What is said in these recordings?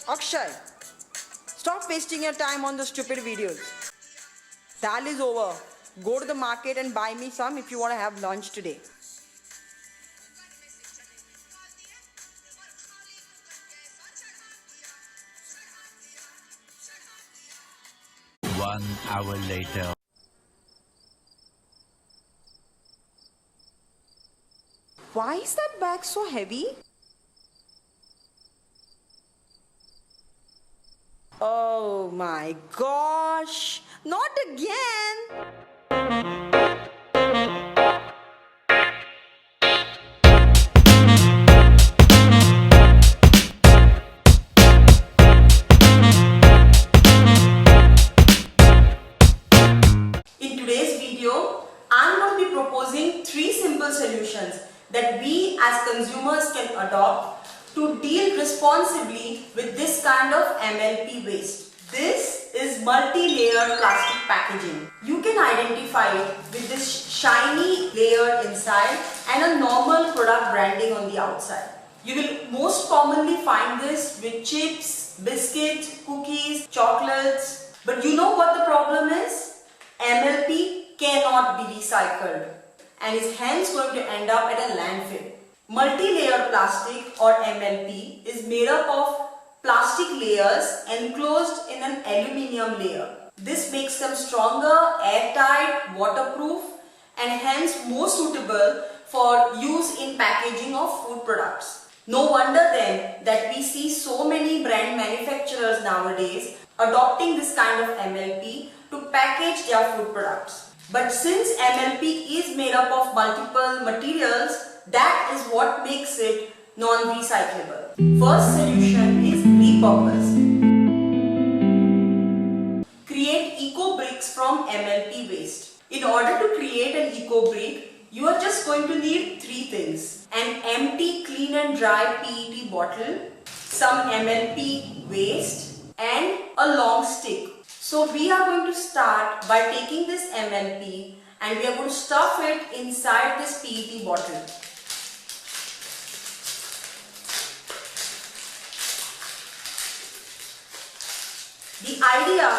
Akshay, stop wasting your time on the stupid videos. Dal is over. Go to the market and buy me some if you want to have lunch today. One hour later. Why is that bag so heavy? Oh my gosh, not again! In today's video, I'm going to be proposing 3 simple solutions that we as consumers can adopt to deal responsibly with this kind of MLP waste. This is multi-layer plastic packaging. You can identify it with this shiny layer inside and a normal product branding on the outside. You will most commonly find this with chips, biscuits, cookies, chocolates. But you know what the problem is? MLP cannot be recycled and is hence going to end up at a landfill. Multi-layer plastic or MLP is made up of plastic layers enclosed in an aluminium layer. This makes them stronger, airtight, waterproof and hence more suitable for use in packaging of food products. No wonder then that we see so many brand manufacturers nowadays adopting this kind of MLP to package their food products. But since MLP is made up of multiple materials, that is what makes it non-recyclable. First solution is repurpose. Create eco bricks from MLP waste. In order to create an eco brick, you are just going to need 3 things. An empty clean and dry PET bottle, some MLP waste and a long stick. So we are going to start by taking this MLP and we are going to stuff it inside this PET bottle. The idea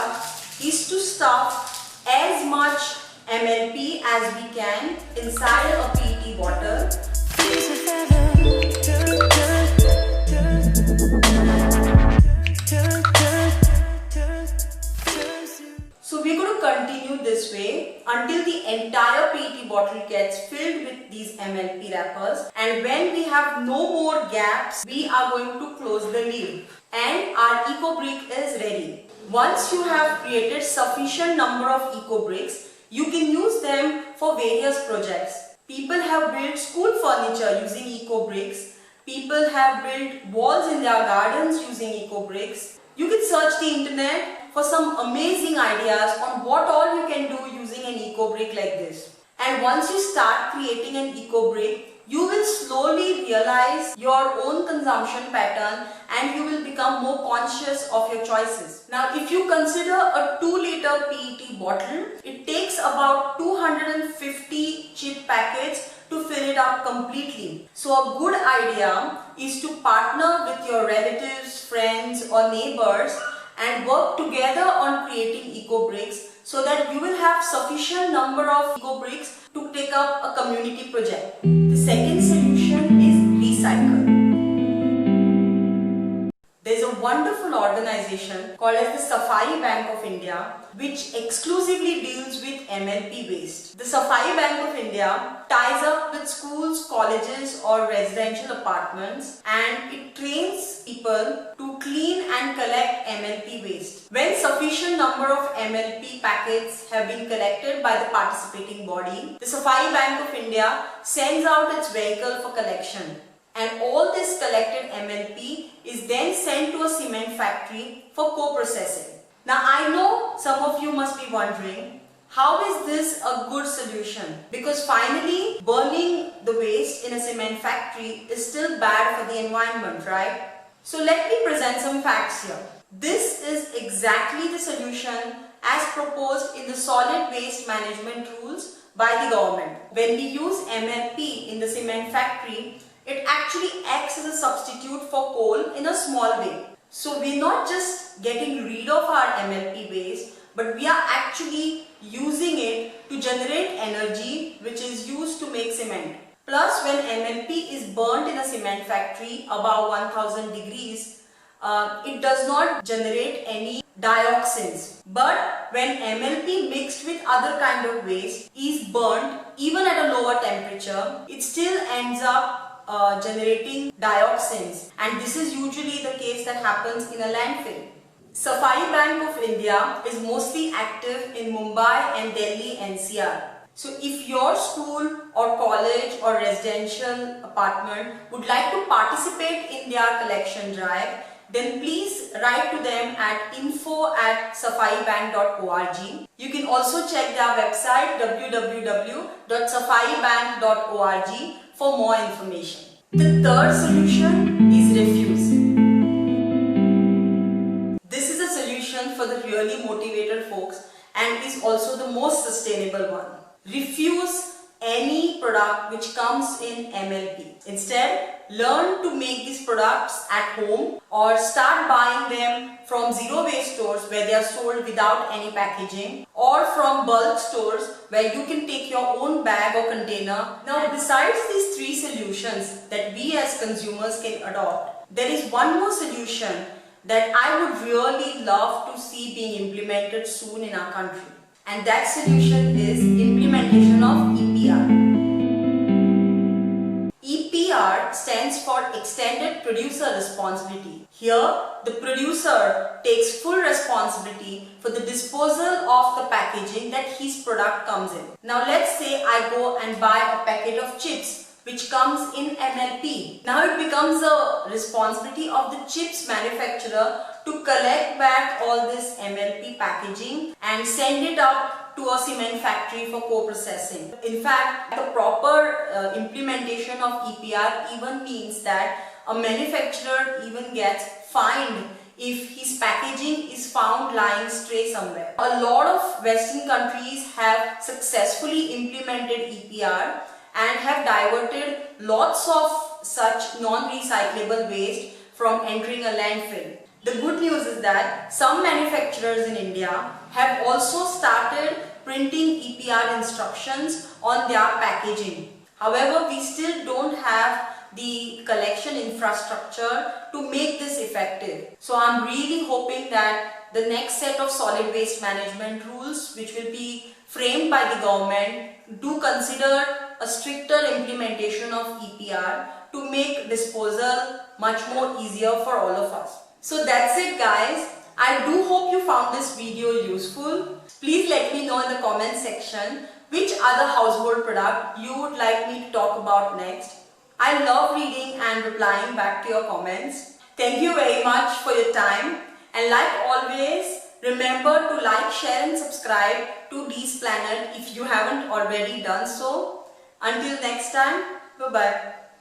is to stuff as much MLP as we can inside a PET bottle. So we're going to continue this way until the entire PET bottle gets filled with these MLP wrappers, and when we have no more gaps, we are going to close the lid and our eco brick is ready. Once you have created sufficient number of eco bricks, you can use them for various projects. People have built school furniture using eco bricks. People have built walls in their gardens using eco bricks. You can search the internet for some amazing ideas on what all you can do using an eco brick like this. And once you start creating an eco brick, you will slowly realize your own consumption pattern and you will become more conscious of your choices. Now, if you consider a 2-liter PET bottle, it takes about 250 chip packets to fill it up completely. So a good idea is to partner with your relatives, friends or neighbors and work together on creating eco bricks so that you will have sufficient number of eco bricks to take up a community project. The second solution is recycle. There is a wonderful organization called as the Safai Bank of India which exclusively deals with MLP waste. The Safai Bank of India ties up with schools, colleges or residential apartments and it trains people to clean and collect MLP waste. When sufficient number of MLP packets have been collected by the participating body, the Safai Bank of India sends out its vehicle for collection. And all this collected MLP is then sent to a cement factory for co-processing. Now I know some of you must be wondering, how is this a good solution? Because finally burning the waste in a cement factory is still bad for the environment, right? So let me present some facts here. This is exactly the solution as proposed in the solid waste management rules by the government. When we use MLP in the cement factory, it actually acts as a substitute for coal in a small way. So we're not just getting rid of our MLP waste, but we are actually using it to generate energy which is used to make cement. Plus, when MLP is burnt in a cement factory above 1000 degrees, it does not generate any dioxins. But when MLP mixed with other kind of waste is burnt even at a lower temperature, it still ends up generating dioxins, and this is usually the case that happens in a landfill. Safai Bank of India is mostly active in Mumbai and Delhi NCR. So if your school or college or residential apartment would like to participate in their collection drive, then please write to them at info@safaibank.org. You can also check their website www.safaibank.org for more information. The third solution is refuse. This is a solution for the really motivated folks and is also the most sustainable one. Refuse any product which comes in MLP. Instead, learn to make these products at home or start buying them from zero waste stores where they are sold without any packaging, or from bulk stores where you can take your own bag or container. Now, besides these three solutions that we as consumers can adopt, there is one more solution that I would really love to see being implemented soon in our country. And that solution is implementation of EPR. EPR stands for Extended Producer Responsibility. Here, the producer takes full responsibility for the disposal of the packaging that his product comes in. Now let's say I go and buy a packet of chips which comes in MLP. Now it becomes a responsibility of the chips manufacturer to collect back all this MLP packaging and send it out to a cement factory for co-processing. In fact, the proper implementation of EPR even means that a manufacturer even gets fined if his packaging is found lying stray somewhere. A lot of Western countries have successfully implemented EPR and have diverted lots of such non-recyclable waste from entering a landfill. The good news is that some manufacturers in India have also started printing EPR instructions on their packaging. However, we still don't have the collection infrastructure to make this effective. So I'm really hoping that the next set of solid waste management rules, which will be framed by the government, do consider a stricter implementation of EPR to make disposal much more easier for all of us. So that's it, guys. I do hope you found this video useful. Please let me know in the comment section which other household product you would like me to talk about next. I love reading and replying back to your comments. Thank you very much for your time, and like always, remember to like, share and subscribe to Dee's Planet if you haven't already done so. Until next time, bye-bye.